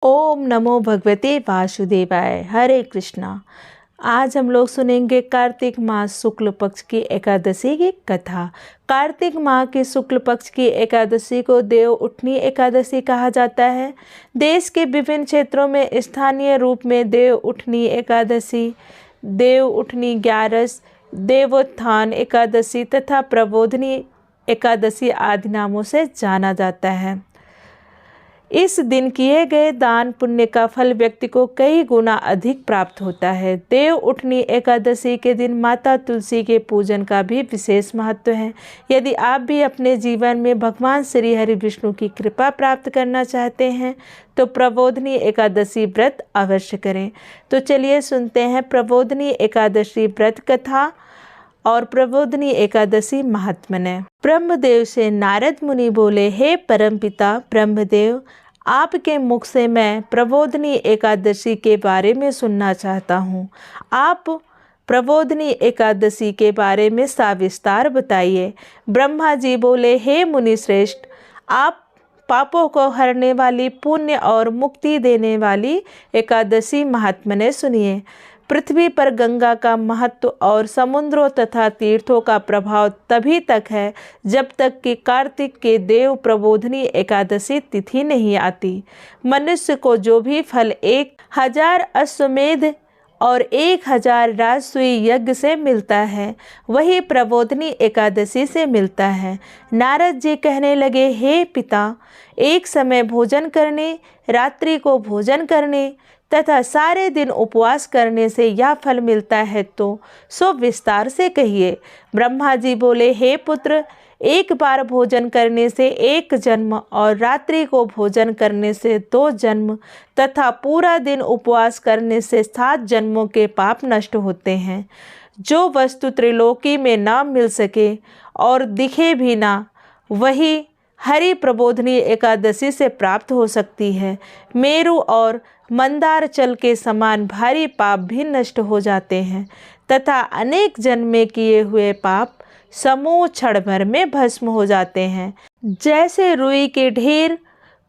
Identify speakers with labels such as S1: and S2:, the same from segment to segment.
S1: ओम नमो भगवते वासुदेवाय। हरे कृष्णा। आज हम लोग सुनेंगे कार्तिक मास शुक्ल पक्ष की एकादशी की कथा। कार्तिक माह के शुक्ल पक्ष की एकादशी को देव उठनी एकादशी कहा जाता है। देश के विभिन्न क्षेत्रों में स्थानीय रूप में देव उठनी एकादशी, देव उठनी ग्यारस, देवोत्थान एकादशी तथा प्रबोधनी एकादशी आदि नामों से जाना जाता है। इस दिन किए गए दान पुण्य का फल व्यक्ति को कई गुना अधिक प्राप्त होता है। देव उठनी एकादशी के दिन माता तुलसी के पूजन का भी विशेष महत्व है। यदि आप भी अपने जीवन में भगवान श्री हरि विष्णु की कृपा प्राप्त करना चाहते हैं तो प्रबोधनी एकादशी व्रत अवश्य करें। तो चलिए सुनते हैं प्रबोधनी एकादशी व्रत कथा और प्रबोधनी एकादशी महात्म्य। ब्रह्मदेव से नारद मुनि बोले, हे परमपिता ब्रह्मदेव, आपके मुख से मैं प्रबोधनी एकादशी के बारे में सुनना चाहता हूँ। आप प्रबोधनी एकादशी के बारे में सविस्तार बताइए। ब्रह्मा जी बोले, हे मुनि श्रेष्ठ, आप पापों को हरने वाली, पुण्य और मुक्ति देने वाली एकादशी महात्म्य सुनिए। पृथ्वी पर गंगा का महत्व और समुद्रों तथा तीर्थों का प्रभाव तभी तक है जब तक कि कार्तिक के देव प्रबोधनी एकादशी तिथि नहीं आती। मनुष्य को जो भी फल 1000 अश्वमेध और 1000 राजसूय यज्ञ से मिलता है, वही प्रबोधनी एकादशी से मिलता है। नारद जी कहने लगे, हे पिता, एक समय भोजन करने, रात्रि को भोजन करने तथा सारे दिन उपवास करने से यह फल मिलता है तो सो विस्तार से कहिए। ब्रह्मा जी बोले, हे पुत्र, एक बार भोजन करने से 1 जन्म और रात्रि को भोजन करने से 2 जन्म तथा पूरा दिन उपवास करने से 7 जन्मों के पाप नष्ट होते हैं। जो वस्तु त्रिलोकी में ना मिल सके और दिखे भी ना, वही हरि प्रबोधनी एकादशी से प्राप्त हो सकती है। मेरु और मंदारचल के समान भारी पाप भी नष्ट हो जाते हैं तथा अनेक जन्म में किए हुए पाप समूह क्षण भर में भस्म हो जाते हैं। जैसे रुई के ढेर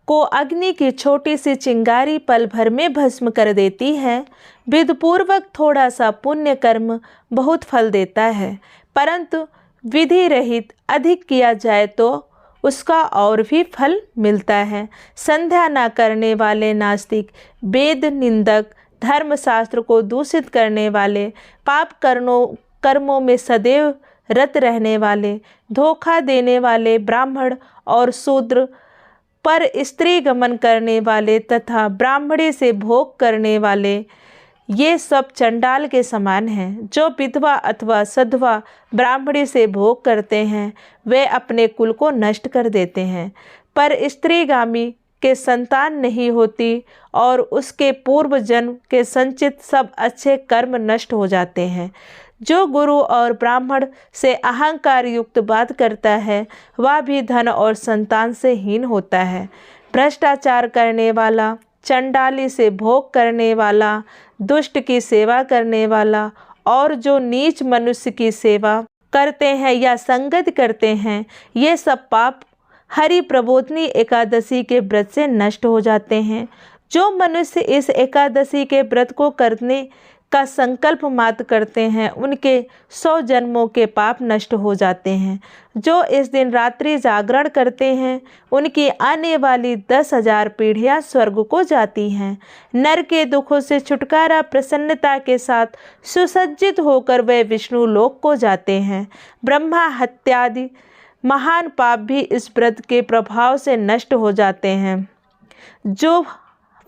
S1: को अग्नि की छोटी सी चिंगारी पल भर में भस्म कर देती है, विधिपूर्वक थोड़ा सा पुण्य कर्म बहुत फल देता है, परंतु विधि रहित अधिक किया जाए तो उसका और भी फल मिलता है। संध्या न करने वाले नास्तिक, वेद निंदक, धर्मशास्त्र को दूषित करने वाले, पाप कर्मों में सदैव रत रहने वाले, धोखा देने वाले ब्राह्मण और शूद्र, पर स्त्री गमन करने वाले तथा ब्राह्मणी से भोग करने वाले, ये सब चंडाल के समान हैं। जो विधवा अथवा सधवा ब्राह्मणी से भोग करते हैं वे अपने कुल को नष्ट कर देते हैं, पर स्त्रीगामी के संतान नहीं होती और उसके पूर्व जन्म के संचित सब अच्छे कर्म नष्ट हो जाते हैं। जो गुरु और ब्राह्मण से अहंकार युक्त बात करता है वह भी धन और संतान से हीन होता है। भ्रष्टाचार करने वाला, चंडाली से भोग करने वाला, दुष्ट की सेवा करने वाला और जो नीच मनुष्य की सेवा करते हैं या संगत करते हैं, ये सब पाप हरि प्रबोधनी एकादशी के व्रत से नष्ट हो जाते हैं। जो मनुष्य इस एकादशी के व्रत को करने का संकल्प मात्र करते हैं उनके 100 जन्मों के पाप नष्ट हो जाते हैं। जो इस दिन रात्रि जागरण करते हैं उनकी आने वाली 10,000 पीढ़ियां स्वर्ग को जाती हैं। नर के दुखों से छुटकारा प्रसन्नता के साथ सुसज्जित होकर वे विष्णु लोक को जाते हैं। ब्रह्मा हत्यादि महान पाप भी इस व्रत के प्रभाव से नष्ट हो जाते हैं। जो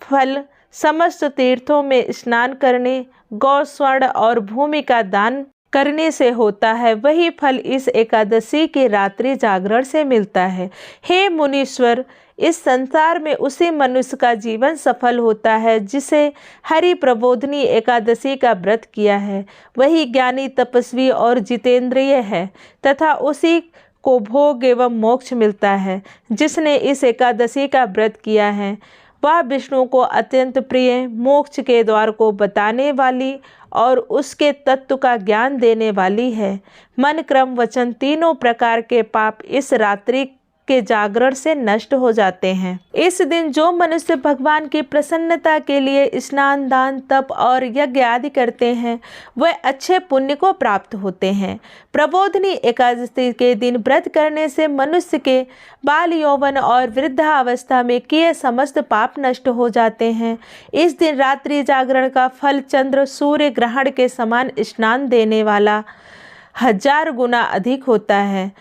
S1: फल समस्त तीर्थों में स्नान करने, गौ, स्वर्ण और भूमि का दान करने से होता है, वही फल इस एकादशी के रात्रि जागरण से मिलता है। हे मुनीश्वर, इस संसार में उसी मनुष्य का जीवन सफल होता है जिसे हरि प्रबोधनी एकादशी का व्रत किया है। वही ज्ञानी, तपस्वी और जितेंद्रिय है तथा उसी को भोग एवं मोक्ष मिलता है। जिसने इस एकादशी का व्रत किया है वह विष्णु को अत्यंत प्रिय, मोक्ष के द्वार को बताने वाली और उसके तत्व का ज्ञान देने वाली है। मन, क्रम, वचन तीनों प्रकार के पाप इस रात्रि के जागरण से नष्ट हो जाते हैं। इस दिन जो मनुष्य भगवान की प्रसन्नता के लिए स्नान, दान, तप और यज्ञ आदि करते हैं वह अच्छे पुण्य को प्राप्त होते हैं। प्रबोधिनी एकादशी के दिन व्रत करने से मनुष्य के बाल यौवन और वृद्धावस्था में किए समस्त पाप नष्ट हो जाते हैं। इस दिन रात्रि जागरण का फल चंद्र सूर्य ग्रहण के समान स्नान देने वाला 1000 गुना अधिक होता है।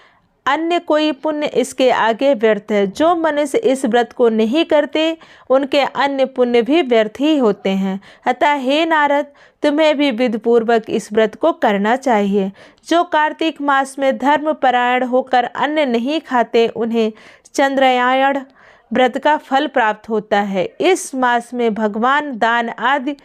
S1: अन्य कोई पुण्य इसके आगे व्यर्थ है। जो मनुष्य इस व्रत को नहीं करते उनके अन्य पुण्य भी व्यर्थ ही होते हैं। अतः हे नारद, तुम्हें भी विधिपूर्वक इस व्रत को करना चाहिए। जो कार्तिक मास में धर्मपरायण होकर अन्न नहीं खाते उन्हें चंद्रायण व्रत का फल प्राप्त होता है। इस मास में भगवान दान आदि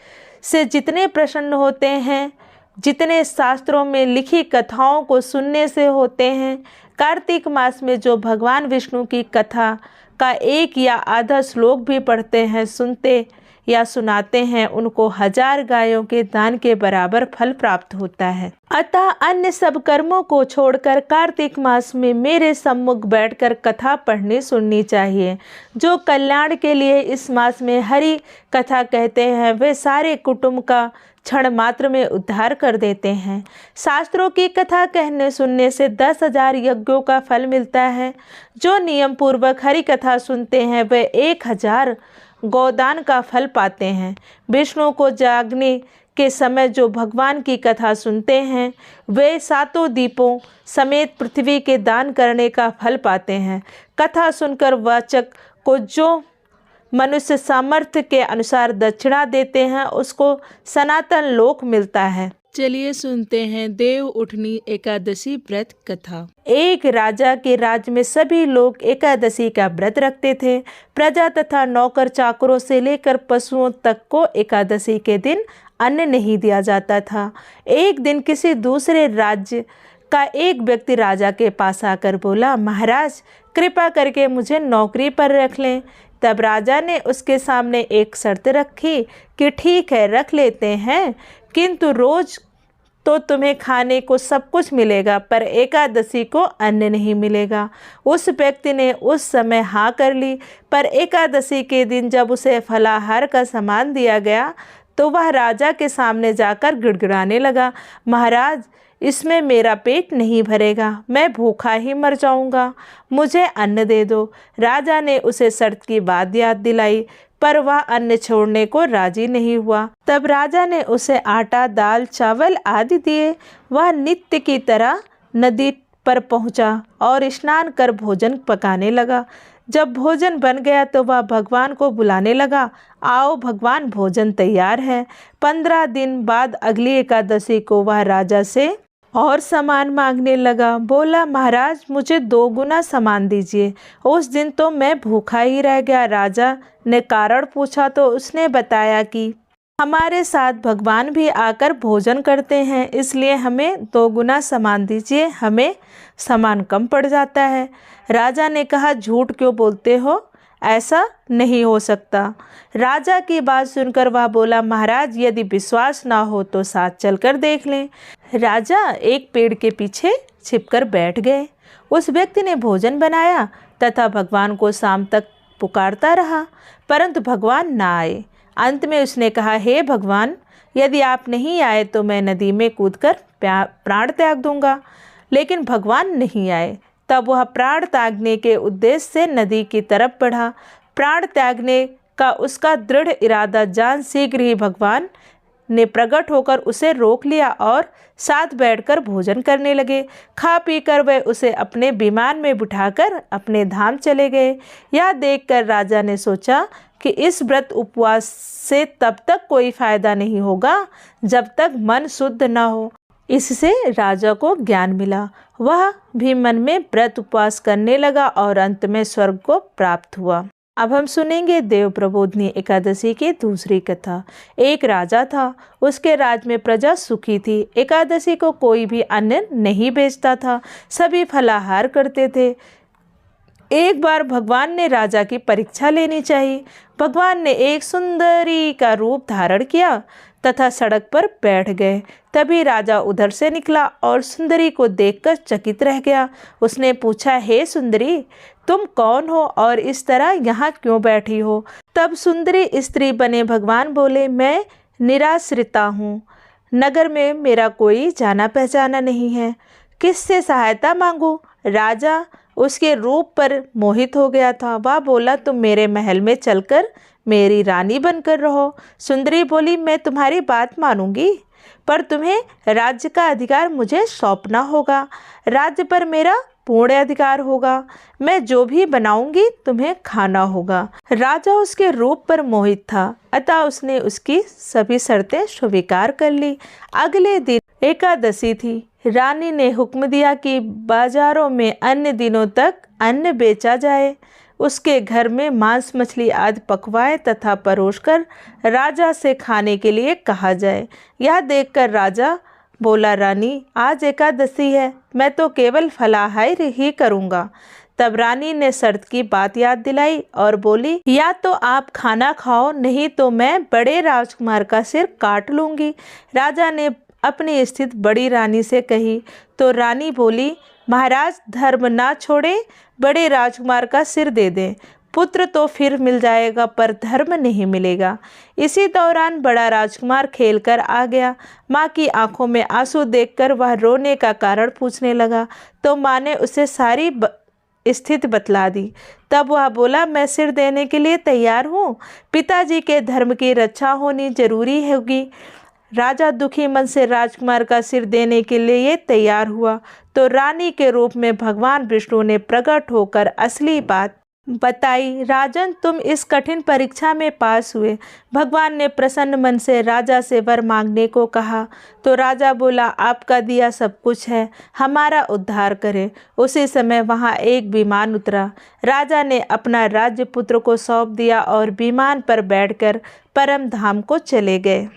S1: से जितने प्रसन्न होते हैं, जितने शास्त्रों में लिखी कथाओं को सुनने से होते हैं, कार्तिक मास में जो भगवान विष्णु की कथा का एक या आधा श्लोक भी पढ़ते हैं, सुनते या सुनाते हैं, उनको 1000 गायों के दान के बराबर फल प्राप्त होता है। अतः अन्य सब कर्मों को छोड़कर कार्तिक मास में मेरे सम्मुख बैठकर कथा पढ़नी सुननी चाहिए। जो कल्याण के लिए इस मास में हरि कथा कहते हैं वे सारे कुटुंब का क्षण मात्र में उद्धार कर देते हैं। शास्त्रों की कथा कहने सुनने से 10,000 यज्ञों का फल मिलता है। जो नियम पूर्वक हरि कथा सुनते हैं वे 1000 गोदान का फल पाते हैं। विष्णु को जागने के समय जो भगवान की कथा सुनते हैं वे 7 दीपों समेत पृथ्वी के दान करने का फल पाते हैं। कथा सुनकर वाचक को जो मनुष्य सामर्थ्य के अनुसार दक्षिणा देते हैं उसको सनातन लोक मिलता है। चलिए सुनते हैं देव उठनी एकादशी व्रत कथा। एक राजा के राज्य में सभी लोग एकादशी का व्रत रखते थे। प्रजा तथा नौकर चाकरों से लेकर पशुओं तक को एकादशी के दिन अन्न नहीं दिया जाता था। एक दिन किसी दूसरे राज्य का एक व्यक्ति राजा के पास आकर बोला, महाराज कृपा करके मुझे नौकरी पर रख लें। तब राजा ने उसके सामने एक शर्त रखी कि ठीक है रख लेते हैं, किंतु रोज तो तुम्हें खाने को सब कुछ मिलेगा पर एकादशी को अन्न नहीं मिलेगा। उस व्यक्ति ने उस समय हाँ कर ली, पर एकादशी के दिन जब उसे फलाहार का सामान दिया गया तो वह राजा के सामने जाकर गिड़गिड़ाने लगा, महाराज इसमें मेरा पेट नहीं भरेगा, मैं भूखा ही मर जाऊंगा, मुझे अन्न दे दो। राजा ने उसे शर्त की बात याद दिलाई पर वह अन्न छोड़ने को राजी नहीं हुआ। तब राजा ने उसे आटा, दाल, चावल आदि दिए। वह नित्य की तरह नदी पर पहुंचा और स्नान कर भोजन पकाने लगा। जब भोजन बन गया तो वह भगवान को बुलाने लगा, आओ भगवान भोजन तैयार है। 15 दिन बाद अगली एकादशी को वह राजा से और सामान मांगने लगा। बोला, महाराज मुझे 2 गुना सामान दीजिए। उस दिन तो मैं भूखा ही रह गया। राजा ने कारण पूछा तो उसने बताया कि हमारे साथ भगवान भी आकर भोजन करते हैं, इसलिए हमें 2 गुना सामान दीजिए, हमें सामान कम पड़ जाता है। राजा ने कहा, झूठ क्यों बोलते हो, ऐसा नहीं हो सकता। राजा की बात सुनकर वह बोला, महाराज यदि विश्वास ना हो तो साथ चलकर देख लें। राजा एक पेड़ के पीछे छिपकर बैठ गए। उस व्यक्ति ने भोजन बनाया तथा भगवान को शाम तक पुकारता रहा, परंतु भगवान ना आए। अंत में उसने कहा, हे भगवान यदि आप नहीं आए तो मैं नदी में कूदकर प्राण त्याग दूंगा। लेकिन भगवान नहीं आए। तब वह प्राण त्यागने के उद्देश्य से नदी की तरफ बढ़ा। प्राण त्यागने का उसका दृढ़ इरादा जान शीघ्र ही भगवान ने प्रकट होकर उसे रोक लिया और साथ बैठकर भोजन करने लगे। खा पीकर वे उसे अपने विमान में बिठाकर अपने धाम चले गए। यह देखकर राजा ने सोचा कि इस व्रत उपवास से तब तक कोई फायदा नहीं होगा जब तक मन शुद्ध न हो। इससे राजा को ज्ञान मिला। वह भी मन में व्रत उपवास करने लगा और अंत में स्वर्ग को प्राप्त हुआ। अब हम सुनेंगे देव प्रबोधिनी एकादशी की दूसरी कथा। एक राजा था, उसके राज्य में प्रजा सुखी थी। एकादशी को कोई भी अन्न नहीं बेचता था, सभी फलाहार करते थे। एक बार भगवान ने राजा की परीक्षा लेनी चाहिए। भगवान ने एक सुंदरी का रूप धारण किया तथा सड़क पर बैठ गए तभी राजा उधर से निकला और सुंदरी को देखकर चकित रह गया। उसने पूछा, हे सुंदरी, तुम कौन हो और इस तरह यहाँ क्यों बैठी हो? तब सुंदरी स्त्री बने भगवान बोले, मैं निराश्रिता हूँ, नगर में मेरा कोई जाना पहचाना नहीं है, किससे सहायता मांगूं? राजा उसके रूप पर मोहित हो गया था। वह बोला, तुम मेरे महल में चलकर मेरी रानी बनकर रहो। सुंदरी बोली, मैं तुम्हारी बात मानूंगी, पर तुम्हें राज्य का अधिकार मुझे सौंपना होगा। राज्य पर मेरा पूर्ण अधिकार होगा। मैं जो भी बनाऊंगी तुम्हें खाना होगा। राजा उसके रूप पर मोहित था, अतः उसने उसकी सभी शर्तें स्वीकार कर ली। अगले दिन एकादशी थी। रानी ने हुक्म दिया कि बाजारों में अन्य दिनों तक अन्न बेचा जाए। उसके घर में मांस मछली आदि पकवाए तथा परोसकर राजा से खाने के लिए कहा जाए। यह देखकर राजा बोला, रानी, आज एकादशी है, मैं तो केवल फलाहार ही करूँगा। तब रानी ने शर्त की बात याद दिलाई और बोली, या तो आप खाना खाओ, नहीं तो मैं बड़े राजकुमार का सिर काट लूँगी। राजा ने अपनी स्थिति बड़ी रानी से कही तो रानी बोली, महाराज, धर्म ना छोड़े, बड़े राजकुमार का सिर दे दें। पुत्र तो फिर मिल जाएगा, पर धर्म नहीं मिलेगा। इसी दौरान बड़ा राजकुमार खेलकर आ गया। माँ की आंखों में आंसू देखकर वह रोने का कारण पूछने लगा, तो माँ ने उसे सारी स्थिति बतला दी। तब वह बोला, मैं सिर देने के लिए तैयार हूँ, पिताजी के धर्म की रक्षा होनी जरूरी होगी। राजा दुखी मन से राजकुमार का सिर देने के लिए तैयार हुआ तो रानी के रूप में भगवान विष्णु ने प्रकट होकर असली बात बताई। राजन, तुम इस कठिन परीक्षा में पास हुए। भगवान ने प्रसन्न मन से राजा से वर मांगने को कहा तो राजा बोला, आपका दिया सब कुछ है, हमारा उद्धार करे। उसी समय वहां एक विमान उतरा। राजा ने अपना राज्य पुत्र को सौंप दिया और विमान पर बैठकर परम धाम को चले गए।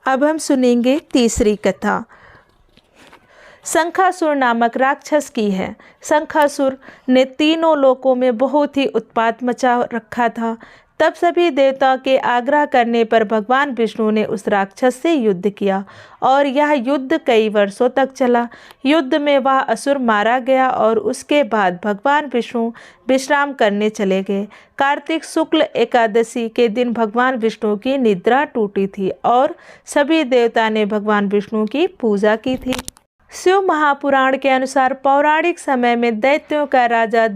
S1: अब हम सुनेंगे तीसरी कथा। शंखासुर नामक राक्षस की है। शंखासुर ने तीनों लोकों में बहुत ही उत्पात मचा रखा था। तब सभी देवताओं के आग्रह करने पर भगवान विष्णु ने उस राक्षस से युद्ध किया और यह युद्ध कई वर्षों तक चला। युद्ध में वह असुर मारा गया और उसके बाद भगवान विष्णु विश्राम करने चले गए। कार्तिक शुक्ल एकादशी के दिन भगवान विष्णु की निद्रा टूटी थी और सभी देवता ने भगवान विष्णु की पूजा की थी। शिव महापुराण के अनुसार पौराणिक समय में दैत्यों का राजा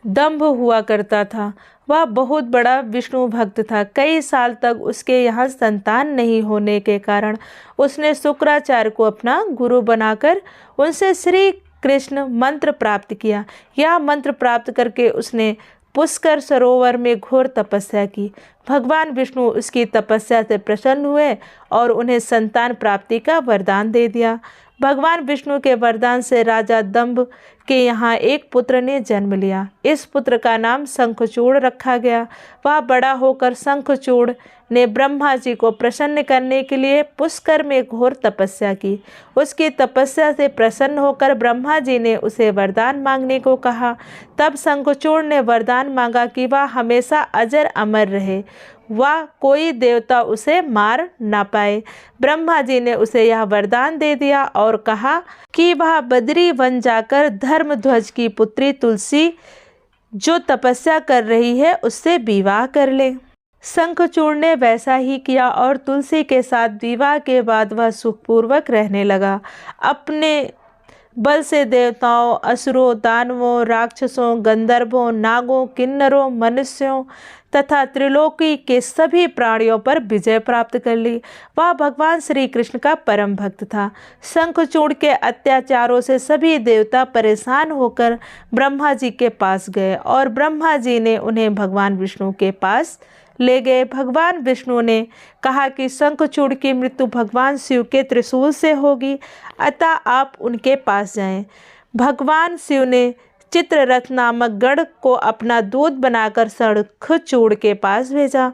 S1: दंभ हुआ करता था। वह बहुत बड़ा विष्णु भक्त था। कई साल तक उसके यहाँ संतान नहीं होने के कारण उसने शुक्राचार्य को अपना गुरु बनाकर उनसे श्री कृष्ण मंत्र प्राप्त किया। यह मंत्र प्राप्त करके उसने पुष्कर सरोवर में घोर तपस्या की। भगवान विष्णु उसकी तपस्या से प्रसन्न हुए और उन्हें संतान प्राप्ति का वरदान दे दिया। भगवान विष्णु के वरदान से राजा दंभ के यहाँ एक पुत्र ने जन्म लिया। इस पुत्र का नाम शंखचूड़ रखा गया। वह बड़ा होकर शंखचूड़ ने ब्रह्मा जी को प्रसन्न करने के लिए पुष्कर में घोर तपस्या की। उसकी तपस्या से प्रसन्न होकर ब्रह्मा जी ने उसे वरदान मांगने को कहा। तब शंखचूड़ ने वरदान मांगा कि वह हमेशा अजर अमर रहे, वह कोई देवता उसे मार ना पाए। ब्रह्मा जी ने उसे यह वरदान दे दिया और कहा कि वह बद्री वन जाकर धर्मध्वज की पुत्री तुलसी जो तपस्या कर रही है उससे विवाह कर ले। शंखचूड़ ने वैसा ही किया और तुलसी के साथ विवाह के बाद वह सुखपूर्वक रहने लगा। अपने बल से देवताओं, असुरों, दानवों, राक्षसों, गंधर्वों, नागों, किन्नरों, मनुष्यों तथा त्रिलोकी के सभी प्राणियों पर विजय प्राप्त कर ली। वह भगवान श्री कृष्ण का परम भक्त था। शंखचूड़ के अत्याचारों से सभी देवता परेशान होकर ब्रह्मा जी के पास गए और ब्रह्मा जी ने उन्हें भगवान विष्णु के पास ले गए। भगवान विष्णु ने कहा कि शंखचूड़ की मृत्यु भगवान शिव के त्रिशूल से होगी, अतः आप उनके पास जाएं। भगवान शिव ने चित्ररथ नामक गण को अपना दूत बनाकर शंखचूड़ के पास भेजा।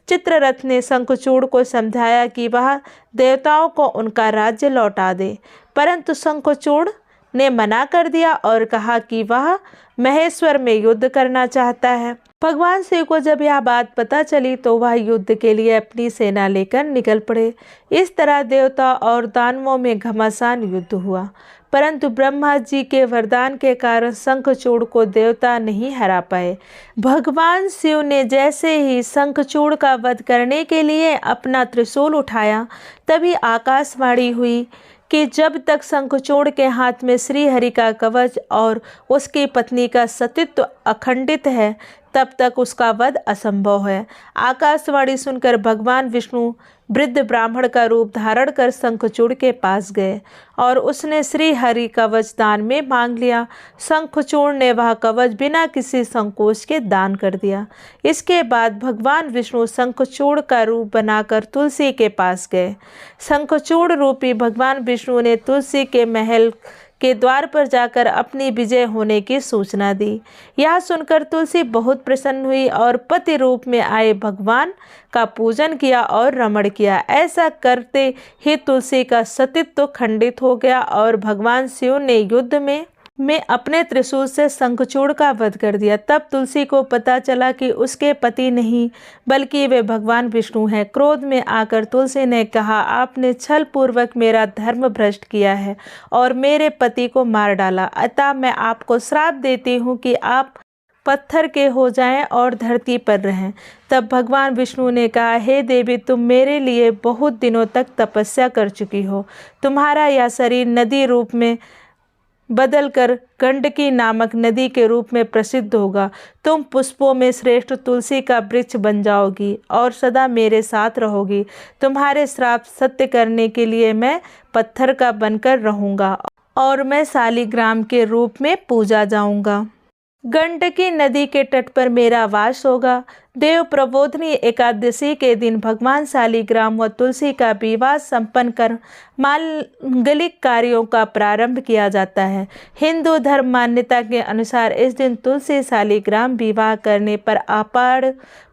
S1: चित्ररथ ने शंखचूड़ को समझाया कि वह देवताओं को उनका राज्य लौटा दे, परंतु शंखचूड़ ने मना कर दिया और कहा कि वह महेश्वर में युद्ध करना चाहता है। भगवान शिव को जब यह बात पता चली तो वह युद्ध के लिए अपनी सेना लेकर निकल पड़े। इस तरह देवता और दानवों में घमासान युद्ध हुआ, परंतु ब्रह्मा जी के वरदान के कारण शंखचूड़ को देवता नहीं हरा पाए। भगवान शिव ने जैसे ही शंखचूड़ का वध करने के लिए अपना त्रिशूल उठाया, तभी आकाशवाणी हुई कि जब तक शंखचूड़ के हाथ में श्री हरि का कवच और उसकी पत्नी का सतीत्व अखंडित है, तब तक उसका वध असंभव है। आकाशवाणी सुनकर भगवान विष्णु वृद्ध ब्राह्मण का रूप धारण कर शंखचूड़ के पास गए और उसने श्री हरि कवच दान में मांग लिया। शंखचूड़ ने वह कवच बिना किसी संकोच के दान कर दिया। इसके बाद भगवान विष्णु शंखचूड़ का रूप बनाकर तुलसी के पास गए। शंखचूड़ रूपी भगवान विष्णु ने तुलसी के महल के द्वार पर जाकर अपनी विजय होने की सूचना दी। यह सुनकर तुलसी बहुत प्रसन्न हुई और पति रूप में आए भगवान का पूजन किया और रमण किया। ऐसा करते ही तुलसी का सतीत्व खंडित हो गया और भगवान शिव ने युद्ध में अपने त्रिशूल से शंखचूड़ का वध कर दिया। तब तुलसी को पता चला कि उसके पति नहीं बल्कि वे भगवान विष्णु हैं। क्रोध में आकर तुलसी ने कहा, आपने छल पूर्वक मेरा धर्म भ्रष्ट किया है और मेरे पति को मार डाला, अतः मैं आपको श्राप देती हूँ कि आप पत्थर के हो जाएं और धरती पर रहें। तब भगवान विष्णु ने कहा, हे देवी, तुम मेरे लिए बहुत दिनों तक तपस्या कर चुकी हो। तुम्हारा यह शरीर नदी रूप में बदलकर गंडकी नामक नदी के रूप में प्रसिद्ध होगा। तुम पुष्पों में श्रेष्ठ तुलसी का वृक्ष बन जाओगी और सदा मेरे साथ रहोगी। तुम्हारे श्राप सत्य करने के लिए मैं पत्थर का बनकर रहूँगा और मैं शालिग्राम के रूप में पूजा जाऊँगा। गंडकी नदी के तट पर मेरा वास होगा। देव प्रबोधनी एकादशी के दिन भगवान शालिग्राम व तुलसी का विवाह संपन्न कर मांगलिक कार्यों का प्रारंभ किया जाता है। हिंदू धर्म मान्यता के अनुसार इस दिन तुलसी शालिग्राम विवाह करने पर अपार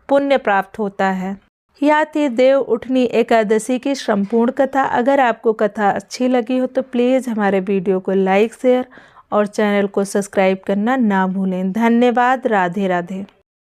S1: पुण्य प्राप्त होता है। यह थी देव उठनी एकादशी की संपूर्ण कथा। अगर आपको कथा अच्छी लगी हो तो प्लीज़ हमारे वीडियो को लाइक, शेयर और चैनल को सब्सक्राइब करना ना भूलें। धन्यवाद। राधे राधे।